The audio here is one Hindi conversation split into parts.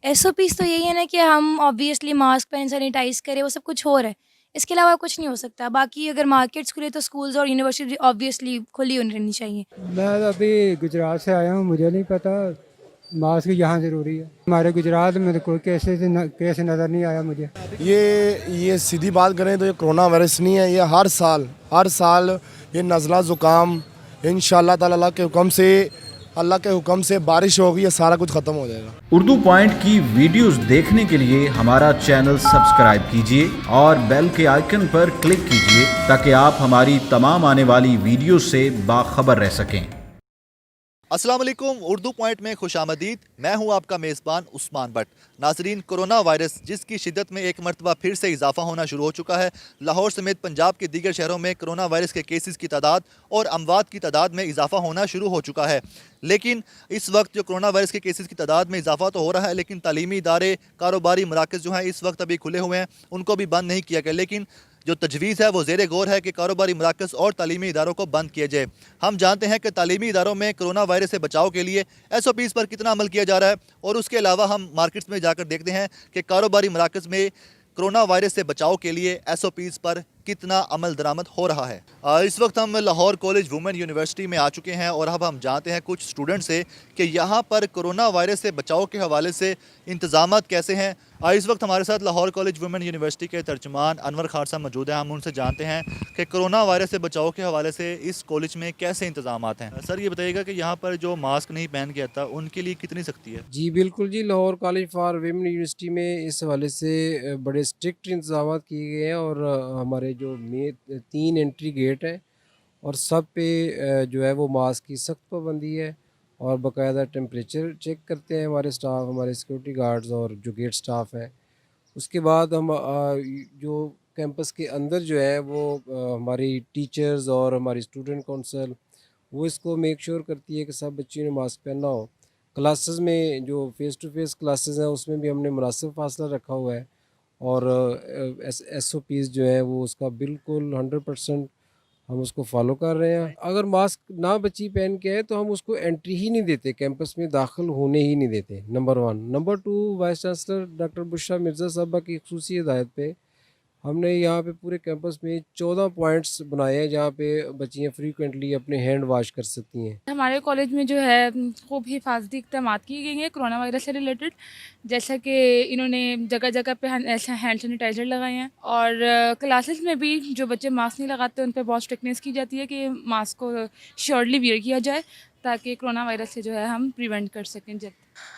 एसओपीज़ तो यही है ना कि हम ऑब्वियसली मास्क पहन, सैनिटाइज़ करें, वो सब कुछ हो रहा है। इसके अलावा कुछ नहीं हो सकता। बाकी अगर मार्केट्स खुले तो स्कूल्स और यूनिवर्सिटी ऑब्वियसली खुली होनी रहनी चाहिए। मैं अभी गुजरात से आया हूँ, मुझे नहीं पता मास्क यहाँ ज़रूरी है। हमारे गुजरात में तो कोई केस नज़र नहीं आया मुझे। ये सीधी बात करें तो ये कोरोना वायरस नहीं है। ये हर साल ये नज़ला ज़ुकाम इंशाअल्लाह ताला अल्लाह के हुक्म से बारिश होगी, ये सारा कुछ ख़त्म हो जाएगा। उर्दू पॉइंट की वीडियोस देखने के लिए हमारा चैनल सब्सक्राइब कीजिए और बेल के आइकन पर क्लिक कीजिए ताकि आप हमारी तमाम आने वाली वीडियो से बाखबर रह सकें। अस्सलाम वालेकुम, उर्दू पॉइंट में खुशामदीद। मैं हूं आपका मेज़बान उस्मान भट्ट। नाजरीन, कोरोना वायरस जिसकी शिद्दत में एक मरतबा फिर से इजाफा होना शुरू हो चुका है। लाहौर समेत पंजाब के दीगर शहरों में कोरोना वायरस के केसेस की तादाद और अमवात की तादाद में इजाफा होना शुरू हो चुका है। लेकिन इस वक्त जो कोरोना वायरस के केसेस की तादाद में इजाफा तो हो रहा है, लेकिन तालीमी इदारे, कारोबारी मराकज़ जो हैं इस वक्त अभी खुले हुए हैं, उनको भी बंद नहीं किया गया। लेकिन जो तजवीज़ है वो ज़ेर गौर है कि कारोबारी मराकज़ और तालीमी इदारों को बंद किया जाए। हम जानते हैं कि तालीमी इदारों में कोरोना वायरस से बचाव के लिए SOPs पर कितना अमल किया जा रहा है, और उसके अलावा हम मार्केट्स में जाकर देखते हैं कि कारोबारी मराकज़ में कोरोना वायरस से बचाव के लिए SOPs पर कितना अमल दरामद हो रहा है। इस वक्त हम लाहौर कॉलेज वुमेन यूनिवर्सिटी में आ चुके हैं और अब हम जानते हैं कुछ स्टूडेंट से कि यहाँ पर कोरोना वायरस से बचाव के हवाले से इंतजामात कैसे हैं। इस वक्त हमारे साथ लाहौर कॉलेज वुमेन यूनिवर्सिटी के तर्जुमान अनवर खान साहब मौजूद हैं। हम उनसे जानते हैं कि कोरोना वायरस से बचाव के हवाले से इस कॉलेज में कैसे इंतजामात हैं। सर, ये बताइएगा कि यहाँ पर जो मास्क नहीं पहन के आता उनके लिए कितनी सख्ती है? जी बिल्कुल जी, Lahore college for women university में इस हवाले से बड़े स्ट्रिक्ट इंतजाम किए गए हैं। और हमारे जो 3 एंट्री गेट हैं और सब पे जो है वो मास्क की सख्त पाबंदी है। और बाकायदा टेम्परेचर चेक करते हैं हमारे स्टाफ, हमारे सिक्योरिटी गार्ड्स और जो गेट स्टाफ है। उसके बाद हम जो कैंपस के अंदर जो है वो हमारी टीचर्स और हमारी स्टूडेंट काउंसिल वो इसको मेक श्योर करती है कि सब बच्चों ने मास्क पहनना हो। क्लासेस में जो फ़ेस टू फेस क्लासेस हैं उसमें भी हमने मुनासिब फासला रखा हुआ है। और SOPs जो है वो उसका बिल्कुल 100% हम उसको फॉलो कर रहे हैं। अगर मास्क ना बच्ची पहन के है तो हम उसको एंट्री ही नहीं देते, कैंपस में दाखिल होने ही नहीं देते, number 1। Number 2, vice chancellor doctor Bushra Mirza साहबा की ख़ुसूसी हिदायत पे हमने यहाँ पे पूरे कैंपस में 14 पॉइंट्स बनाए हैं जहाँ पे बच्चियाँ फ्रीक्वेंटली अपने हैंड वॉश कर सकती हैं। हमारे कॉलेज में जो है खूब हिफाजती इक़दाम की गई हैं कोरोना वायरस से रिलेटेड। जैसा कि इन्होंने जगह जगह पे ऐसा हैंड सैनिटाइज़र लगाए हैं, और क्लासेस में भी जो बच्चे मास्क नहीं लगाते उन पे बहुत स्ट्रिक्टनेस की जाती है कि मास्क को श्योरली वियर किया जाए ताकि कोरोना वायरस से जो है हम प्रिवेंट कर सकें जब।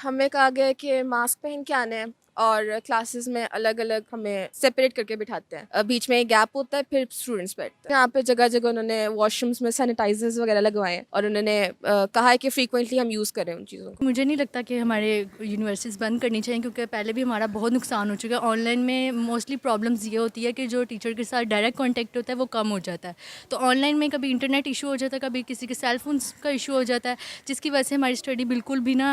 हमें कहा गया है कि मास्क पहन के आना है और क्लासेस में अलग अलग हमें सेपरेट करके बिठाते हैं। बीच में एक गैप होता है, फिर स्टूडेंट्स बैठते हैं। यहाँ पे जगह जगह उन्होंने वॉशरूम्स में सैनिटाइजर्स वगैरह लगवाए हैं और उन्होंने कहा है कि फ्रीक्वेंटली हम यूज़ करें उन चीज़ों को। मुझे नहीं लगता कि हमारे यूनिवर्सिटीज़ बंद करनी चाहिए, क्योंकि पहले भी हमारा बहुत नुकसान हो चुका है। ऑनलाइन में मोस्टली प्रॉब्लम्स ये होती है कि जो टीचर के साथ डायरेक्ट कांटेक्ट होता है वो कम हो जाता है। तो ऑनलाइन में कभी इंटरनेट इशू हो जाता है, कभी किसी के सेल फोन्स का इशू हो जाता है, जिसकी वजह से हमारी स्टडी बिल्कुल भी ना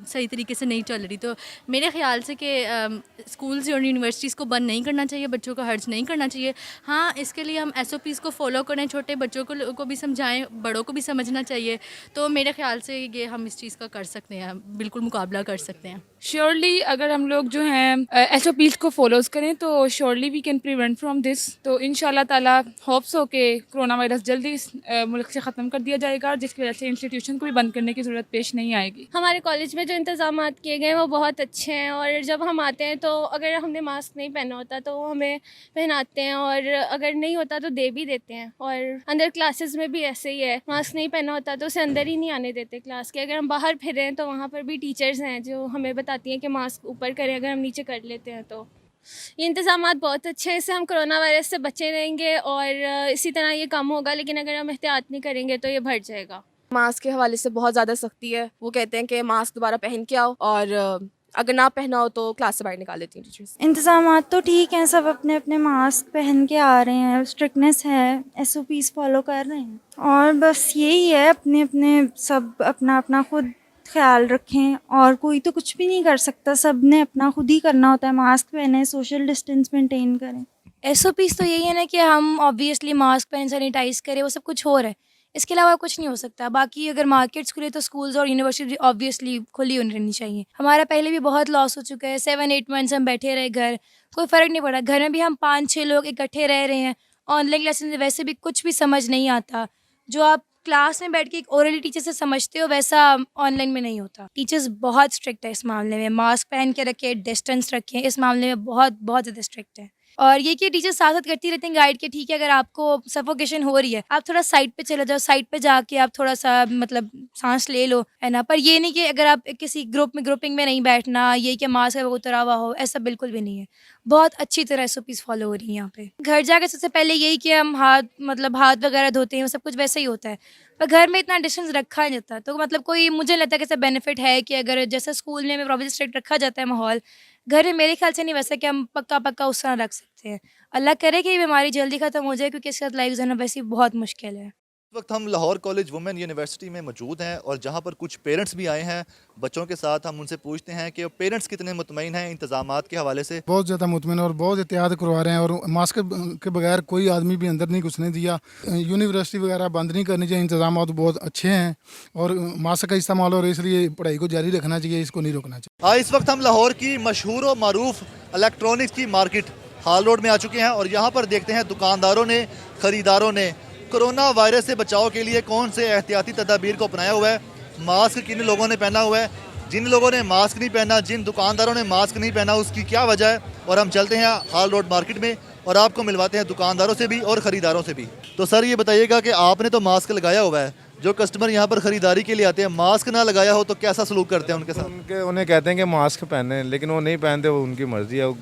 सही तरीके से नहीं चल रही। तो मेरे ख्याल से कि स्कूल्स और यूनिवर्सिटीज़ को बंद नहीं करना चाहिए, बच्चों का हर्ज नहीं करना चाहिए। हाँ, इसके लिए हम SOPs को फॉलो करें, छोटे बच्चों को भी समझाएं, बड़ों को भी समझना चाहिए। तो मेरे ख्याल से ये हम इस चीज़ का कर सकते हैं, बिल्कुल मुकाबला कर सकते हैं। श्योरली अगर हम लोग जो हैं SOPs को फॉलोज करें तो surely we can prevent from this. तो इंशाल्लाह ताला होप्स हो कि कोरोना वायरस जल्दी इस मुल्क से ख़त्म कर दिया जाएगा, जिसकी वजह से इंस्टीट्यूशन को भी बंद करने की ज़रूरत पेश नहीं आएगी। हमारे कॉलेज में जो इंतज़ाम किए गए हैं वो बहुत अच्छे हैं, और जब हम आते हैं तो अगर हमने मास्क नहीं पहना होता तो वो हमें पहनाते हैं, और अगर नहीं होता तो दे भी देते हैं। और अंदर क्लासेस में भी ऐसे ही है, मास्क नहीं पहना होता तो उसे अंदर ही नहीं आने देते क्लास के। अगर हम बाहर फिरें तो वहाँ पर भी टीचर्स हैं जो हमें बताती हैं कि मास्क ऊपर करें, अगर हम नीचे कर लेते हैं तो। ये इंतज़ामात बहुत अच्छे हैं, इससे हम कोरोना वायरस से बचे रहेंगे और इसी तरह ये कम होगा। लेकिन अगर हम एहतियात नहीं करेंगे तो ये बढ़ जाएगा। मास्क के हवाले से बहुत ज़्यादा सख्ती है। वो कहते हैं कि मास्क दोबारा पहन के आओ, और अगर ना पहना हो तो क्लास से बाहर निकाल देती हैं टीचर्स। इंतज़ामात तो ठीक हैं, सब अपने अपने मास्क पहन के आ रहे हैं, स्ट्रिक्टनेस है, SOPs फॉलो कर रहे हैं। और बस यही है, अपने अपने सब अपना अपना खुद ख्याल रखें, और कोई तो कुछ भी नहीं कर सकता, सब ने अपना खुद ही करना होता है। मास्क पहने, सोशल डिस्टेंस मेंटेन करें। SOPs तो यही है ना कि हम ऑब्वियसली मास्क पहन, सैनिटाइज़ करें, वो सब कुछ हो रहा है। इसके अलावा कुछ नहीं हो सकता। बाकी अगर मार्केट्स खुले तो स्कूल्स और यूनिवर्सिटी ऑब्वियसली खुली होनी रहनी चाहिए। हमारा पहले भी बहुत लॉस हो चुका है, 7-8 मंथ्स हम बैठे रहे घर, कोई फ़र्क नहीं पड़ा। घर में भी हम 5-6 लोग इकट्ठे रह रहे हैं। ऑनलाइन क्लासेस में वैसे भी कुछ भी समझ नहीं आता। जो आप क्लास में बैठ के एक ओरली टीचर से समझते हो वैसा ऑनलाइन में नहीं होता। टीचर्स बहुत स्ट्रिक्ट है इस मामले में, मास्क पहन के रखें, डिस्टेंस रखें, इस मामले में बहुत बहुत ज़्यादा स्ट्रिक्ट है। और ये कि टीचर साथ साथ करती रहते हैं गाइड के, ठीक है अगर आपको सफोकेशन हो रही है आप थोड़ा साइड पे चले जाओ, साइड पे जाके आप थोड़ा सा मतलब सांस ले लो, है ना। पर ये नहीं कि अगर आप किसी ग्रुपिंग में नहीं बैठना, ये कि मास्क उतरा हुआ हो, ऐसा बिल्कुल भी नहीं है। बहुत अच्छी तरह SOPs फॉलो हो रही हैं यहाँ पे। घर जाके सबसे पहले यही कि हम हाथ वगैरह धोते हैं, वो सब कुछ वैसे ही होता है। पर घर में इतना डिस्टेंस रखा नहीं जाता, तो मतलब कोई मुझे लगता है कि ऐसा बेनिफिट है कि अगर जैसे स्कूल में प्रॉपर स्ट्रिक्ट रखा जाता है माहौल, घर में मेरे ख्याल से नहीं वैसा कि हम पक्का उस तरह रख सकते हैं। अल्लाह करे कि ये बीमारी जल्दी ख़त्म हो जाए, क्योंकि इसके साथ लाइफ जीना वैसे ही बहुत मुश्किल है। इस वक्त हम लाहौर कॉलेज वुमेन यूनिवर्सिटी में मौजूद हैं और जहां पर कुछ पेरेंट्स भी आए हैं बच्चों के साथ। हम उनसे पूछते हैं कि पेरेंट्स कितने मुतमईन हैं इंतजामात के हवाले से। बहुत ज़्यादा मुतमईन और बहुत एहतियात करवा रहे हैं, और मास्क के बगैर कोई आदमी भी अंदर नहीं घुसने दिया। यूनिवर्सिटी वगैरह बंद नहीं करनी चाहिए, इंतजाम बहुत अच्छे हैं और मास्क का इस्तेमाल और इसलिए पढ़ाई को जारी रखना चाहिए, इसको नहीं रोकना चाहिए। इस वक्त हम लाहौर की मशहूर और मरूफ इलेक्ट्रॉनिक्स की मार्केट हाल रोड में आ चुके हैं और यहाँ पर देखते हैं दुकानदारों ने, ख़रीदारों ने कोरोना वायरस से बचाव के लिए कौन से एहतियाती तदाबीर को अपनाया हुआ है। मास्क किन लोगों ने पहना हुआ है, जिन लोगों ने मास्क नहीं पहना, जिन दुकानदारों ने मास्क नहीं पहना, उसकी क्या वजह है। और हम चलते हैं हाल रोड मार्केट में और आपको मिलवाते हैं दुकानदारों से भी और ख़रीदारों से भी। तो सर ये बताइएगा कि आपने तो मास्क लगाया हुआ है, जो कस्टमर यहाँ पर ख़रीदारी के लिए आते हैं मास्क ना लगाया हो तो कैसा सलूक करते हैं उनके साथ? उन्हें कहते हैं कि मास्क पहने, लेकिन वो नहीं पहनते, वो उनकी मर्ज़ी है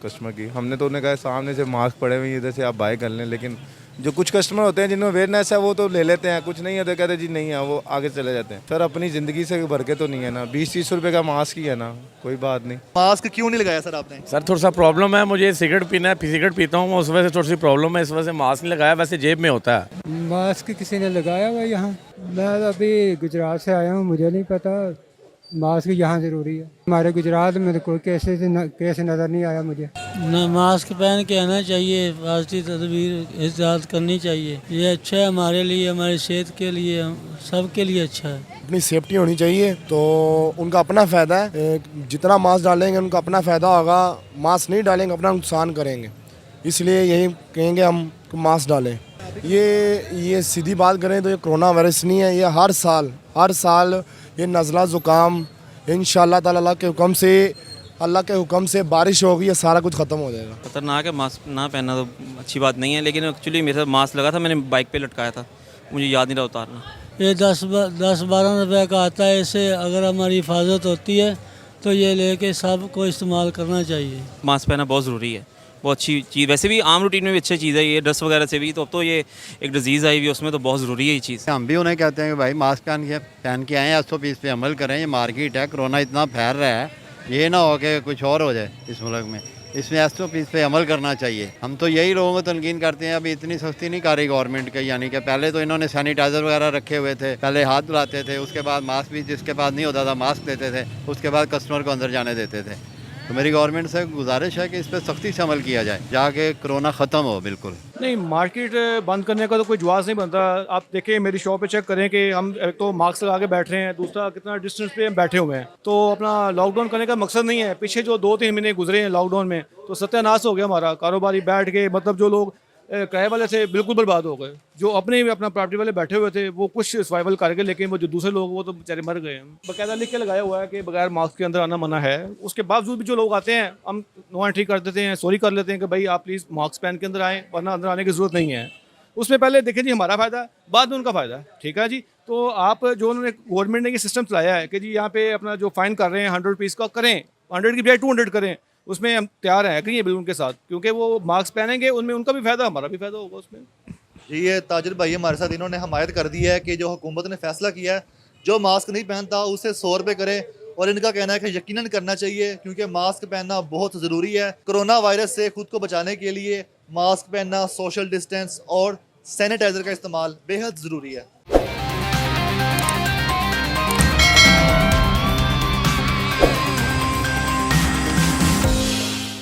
कस्टमर की। हमने तो उन्हें कहा सामने से मास्क पड़े हुए इधर से आप बाय कर लें, लेकिन जो कुछ कस्टमर होते हैं जिन्हें अवेयरनेस है वो तो ले लेते हैं, कुछ नहीं है तो कहते जी नहीं है, वो आगे चले जाते हैं। सर अपनी ज़िंदगी से भर के तो नहीं है ना, 20-30 रुपये का मास्क ही है ना, कोई बात नहीं। मास्क क्यों नहीं लगाया सर आपने? सर थोड़ा सा प्रॉब्लम है, मुझे सिगरेट पीना है, सिगरेट पीता हूँ, उस वजह से थोड़ी सी प्रॉब्लम है, इस वजह से मास्क नहीं लगाया। वैसे जेब में होता है। मास्क किसी ने लगाया हुआ यहाँ? मैं अभी गुजरात से आया हूँ, मुझे नहीं पता मास्क यहाँ ज़रूरी है। हमारे गुजरात में तो कोई केस नज़र नहीं आया मुझे। न मास्क पहन के आना चाहिए, फास्टी तदबीर एहतियात करनी चाहिए, ये अच्छा है हमारे लिए, हमारी सेहत के लिए, सबके लिए अच्छा है। अपनी सेफ्टी होनी चाहिए, तो उनका अपना फ़ायदा है। जितना मास्क डालेंगे उनका अपना फ़ायदा होगा, मास्क नहीं डालेंगे अपना नुकसान करेंगे, इसलिए यही कहेंगे हम मास्क डालें। ये सीधी बात करें तो ये कोरोना वायरस नहीं है, ये हर साल ये नज़ला ज़ुकाम इंशाअल्लाह ताला अल्लाह के हुक्म से बारिश होगी, ये सारा कुछ ख़त्म हो जाएगा। खतरनाक है, मास्क ना पहनना तो अच्छी बात नहीं है, लेकिन एक्चुअली मेरे साथ मास्क लगा था, मैंने बाइक पे लटकाया था, मुझे याद नहीं रहा उतारना। ये 10-12 रुपये का आता है, इससे अगर हमारी हिफाजत होती है तो ये लेके सबको इस्तेमाल करना चाहिए। मास्क पहनना बहुत ज़रूरी है, बहुत अच्छी चीज़, वैसे भी आम रूटीन में भी अच्छी चीज़ है ये, ड्रेस वगैरह से भी। तो अब तो ये एक डिजीज़ आई हुई है, उसमें तो बहुत ज़रूरी है ये चीज़। हम भी उन्हें कहते हैं कि भाई मास्क पहन के आएँ, SOPs पे अमल करें। ये मार्केट है, कोरोना इतना फैल रहा है, ये ना हो कि कुछ और हो जाए इस मुल्क में। इसमें SOPs पे अमल करना चाहिए। हम तो यही लोगों को तनकीन करते हैं, अभी इतनी सख्ती नहीं कर रही गवर्नमेंट का, यानी कि पहले तो इन्होंने सैनिटाइज़र वगैरह रखे हुए थे, पहले हाथ धुलाते थे, उसके बाद मास्क भी जिसके पास नहीं होता था मास्क देते थे, उसके बाद कस्टमर को अंदर जाने देते थे। तो मेरी गवर्नमेंट से गुजारिश है कि इस पर सख्ती से अमल किया जाए, जाके कोरोना ख़त्म हो। बिल्कुल नहीं, मार्केट बंद करने का तो कोई जवाब नहीं बनता। आप देखें मेरी शॉप पे चेक करें कि हम एक तो मास्क लगा के बैठ रहे हैं, दूसरा कितना डिस्टेंस पे हम बैठे हुए हैं। तो अपना लॉकडाउन करने का मकसद नहीं है। पीछे जो 2-3 महीने गुजरे हैं लॉकडाउन में, तो सत्यानाश हो गया हमारा कारोबारी, बैठ के मतलब जो लोग किराए वाले थे बिल्कुल बर्बाद हो गए, जो अपने अपना प्रॉपर्टी वाले बैठे हुए थे वो कुछ सर्वाइवल कर गए, लेकिन वो जो दूसरे लोग वो तो बेचारे मर गए। बाकायदा लिख के लगाया हुआ है कि बगैर मास्क के अंदर आना मना है। उसके बावजूद भी जो लोग आते हैं हम नो एंट्री कर देते हैं, सॉरी कर लेते हैं कि भाई आप प्लीज़ मास्क पहन के अंदर आएँ, वरना अंदर आने की ज़रूरत नहीं है। उसमें पहले देखें जी हमारा फ़ायदा, बाद में उनका फ़ायदा, ठीक है जी। तो आप जो उन्होंने गवर्नमेंट ने ये सिस्टम चलाया है कि जी यहाँ पे अपना जो फ़ाइन कर रहे हैं 100 रुपीज़ का करें, 100 की बजाय 200 करें, उसमें हम तैयार हैं कि ये बिल उनके साथ, क्योंकि वो मास्क पहनेंगे, उनमें उनका भी फ़ायदा हमारा भी फ़ायदा होगा उसमें। जी ये ताजिर भाई हमारे साथ, इन्होंने हमायत कर दी है कि जो हुकूमत ने फैसला किया है जो मास्क नहीं पहनता उसे 100 रुपये करे, और इनका कहना है कि यकीनन करना चाहिए क्योंकि मास्क पहनना बहुत ज़रूरी है। कोरोना वायरस से खुद को बचाने के लिए मास्क पहनना, सोशल डिस्टेंस और सैनिटाइज़र का इस्तेमाल बेहद ज़रूरी है।